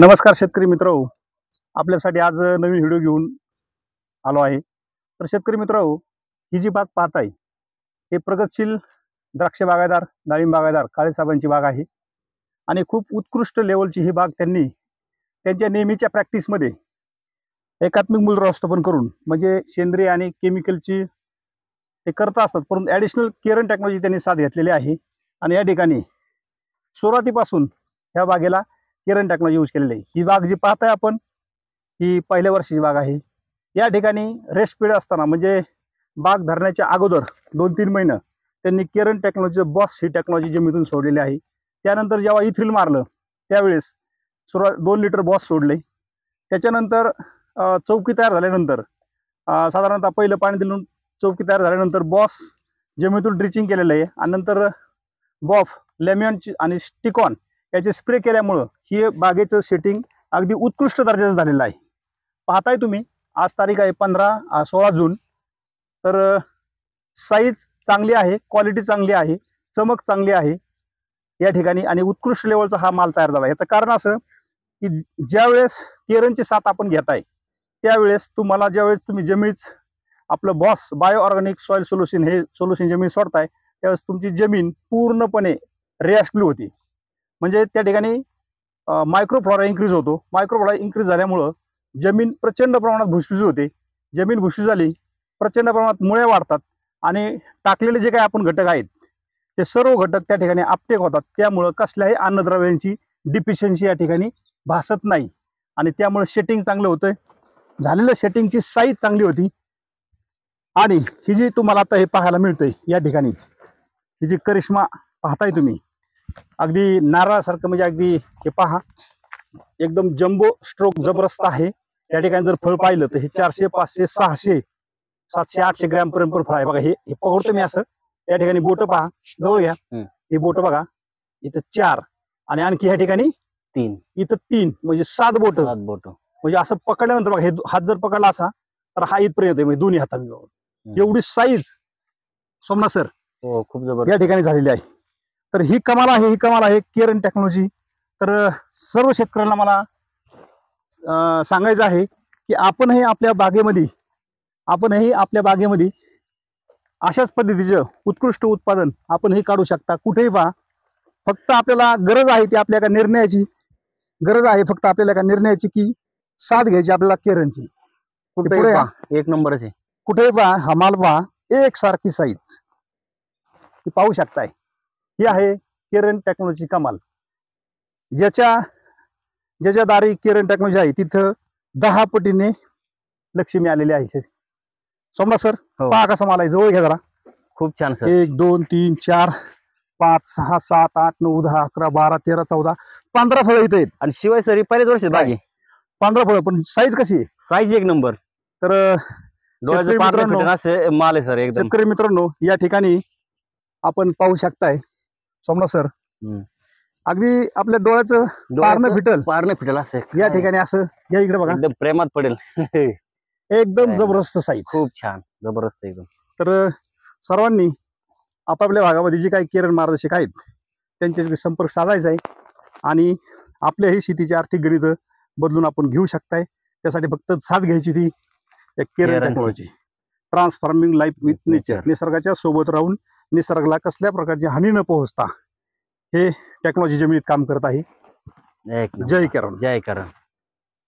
नमस्कार शेतकरी मित्रहो, आपल्यासाठी आज नवीन व्हिडिओ घेऊन आलो आहे। तर शेतकरी मित्रहो, ही जी बाग पाहताय हे प्रगतशील द्राक्ष बागायतदार, डाळिंब बागायतदार काळेसाहेबांची बाग आहे आणि खूप उत्कृष्ट लेवलची ही बाग त्यांनी त्यांच्या नेहमीच्या प्रॅक्टिसमध्ये एकात्मिक मूल्यव्यवस्थापन करून म्हणजे सेंद्रिय आणि केमिकलची ते करत असतात, परंतु ॲडिशनल केरन टेक्नॉलॉजी त्यांनी साथ घेतलेली आहे आणि या ठिकाणी सुरुवातीपासून ह्या बागेला केरन टेक्नॉलॉजी यूज केलेली आहे। ही बाग जी पाहताय आपण ही पहिल्या वर्षीची बाग आहे। या ठिकाणी रेस्ट पिरियड असताना म्हणजे बाग धरण्याच्या अगोदर 2-3 महिने त्यांनी केरन टेक्नॉलॉजीचं बॉस ही टेक्नॉलॉजी जमिनीतून सोडलेली आहे। त्यानंतर जेव्हा इथ्रिल मारलं त्यावेळेस सुरुवात 2 लिटर बॉस सोडले। त्याच्यानंतर चौकी तयार झाल्यानंतर साधारणतः पहिलं पाणी दिलं, चौकी तयार झाल्यानंतर बॉस जमिनीतून ड्रिचिंग केलेलं आहे आणि नंतर बॉफ लेमन आणि स्टिकॉन याचे स्प्रे केल्यामुळं ही बागेचं सेटिंग अगदी उत्कृष्ट दर्जाचं झालेलं आहे। पाहताय तुम्ही, आज तारीख आहे 16 जून। तर साईज चांगली आहे, क्वालिटी चांगली आहे, चमक चांगली आहे या ठिकाणी आणि उत्कृष्ट लेवलचा हा माल तयार झाला। याचं कारण असं की ज्यावेळेस केरनची साथ आपण घेताय त्यावेळेस तुम्हाला ज्यावेळेस तुम्ही जमीन आपलं boss bio organic soil solution हे सोल्युशन जमीन सोडताय त्यावेळेस तुमची जमीन पूर्णपणे रिॲक्टिव्ह होती। म्हणजे त्या ठिकाणी मायक्रोफ्लोरा इन्क्रीज होतो। मायक्रोफ्लोरा इन्क्रीज झाल्यामुळं जमीन प्रचंड प्रमाणात भुसभुशीत होते। जमीन भुसभुशीत झाली, प्रचंड प्रमाणात मुळ्या वाढतात आणि टाकलेले जे काही आपण घटक आहेत ते सर्व घटक त्या ठिकाणी अपटेक होतात। त्यामुळं कसल्याही अन्नद्रव्यांची डिफिशियन्सी या ठिकाणी भासत नाही आणि त्यामुळे सेटिंग चांगलं होतं। झालेल्या सेटिंगची साईज चांगली होती आणि ही जी तुम्हाला आता हे पाहायला मिळतंय या ठिकाणी ही जी करिश्मा पाहताय तुम्ही, अगदी नारळासारखं म्हणजे अगदी हे पहा एकदम जम्बो स्ट्रोक जबरदस्त आहे। या ठिकाणी जर फळ पाहिलं तर हे 400, 500, 600, 700, 800 ग्रॅम पर्यंत फळ आहे। बघा हे पकडतो मी असं, या ठिकाणी बोट पहा, जवळ घ्या, हे बोट बघा, इथं 4 आणि आणखी या ठिकाणी 3, इथं 3 म्हणजे 7 बोट म्हणजे असं पकडल्यानंतर बघा हे हात जर पकडला असा तर हा इथपर्यंत आहे, म्हणजे दोन्ही हातांनी एवढी साईज सोमनाथ सर हो खूप जबरदस्त या ठिकाणी झालेली आहे। तर ही कमाल आहे, ही कमाल आहे केरन टेक्नॉलॉजी। तर सर्व शेतकऱ्यांना मला सांगायचं आहे की आपणही आपल्या बागेमध्ये अशाच पद्धतीचं उत्कृष्ट उत्पादन आपणही काढू शकता। कुठेही पहा, फक्त आपल्याला गरज आहे ती आपल्या एका निर्णयाची गरज आहे, फक्त आपल्याला एका निर्णयाची की साथ घ्यायची आपल्याला केरनची। कुठेही एक नंबरच आहे, कुठेही पहा हा माल पहा, एकसारखी साईज पाहू शकताय। ही आहे केरन टेक्नॉलॉजी कमाल। ज्याच्या दारी केरन टेक्नॉलॉजी आहे तिथं 10 पटीने लक्ष्मी आलेली आहे। सोमनाथ सर पहा कसा माल आहे, जवळ घ्या जरा, खूप छान सर। 1 2 3 4 5 6 7 8 9 10 11 12 13 14 15 फळं इथे आहेत आणि शिवाय सर पहिल्याच वर्षी बागी 15 फळं, पण साईज कशी आहे? साईज एक नंबर। तर असे माल आहे सर एकदम। शेतकरी मित्रांनो या ठिकाणी आपण पाहू शकताय सोमनाथ सर, अगदी आपल्या डोळ्याचं पारणं फिटल असं या ठिकाणी असं या इकडे बघा, एकदम प्रेमात पडेल एकदम जबरदस्त साईज, खूप छान जबरदस्त एकदम। तर सर्वांनी आपापल्या भागामध्ये जे काही केरन मार्गदर्शक आहेत त्यांच्याशी संपर्क साधायचा आहे आणि आपल्याही शेतीची आर्थिक गणितं बदलून आपण घेऊ शकताय। त्यासाठी फक्त साथ घ्यायची ती केरन technology, transforming life with nature. निसर्गाच्या सोबत राहून निसर्गाला कसल्या प्रकारची हानी न पोहोचता हे टेक्नॉलॉजी जमिनीत काम करत आहे। जय केरन, जय केरन।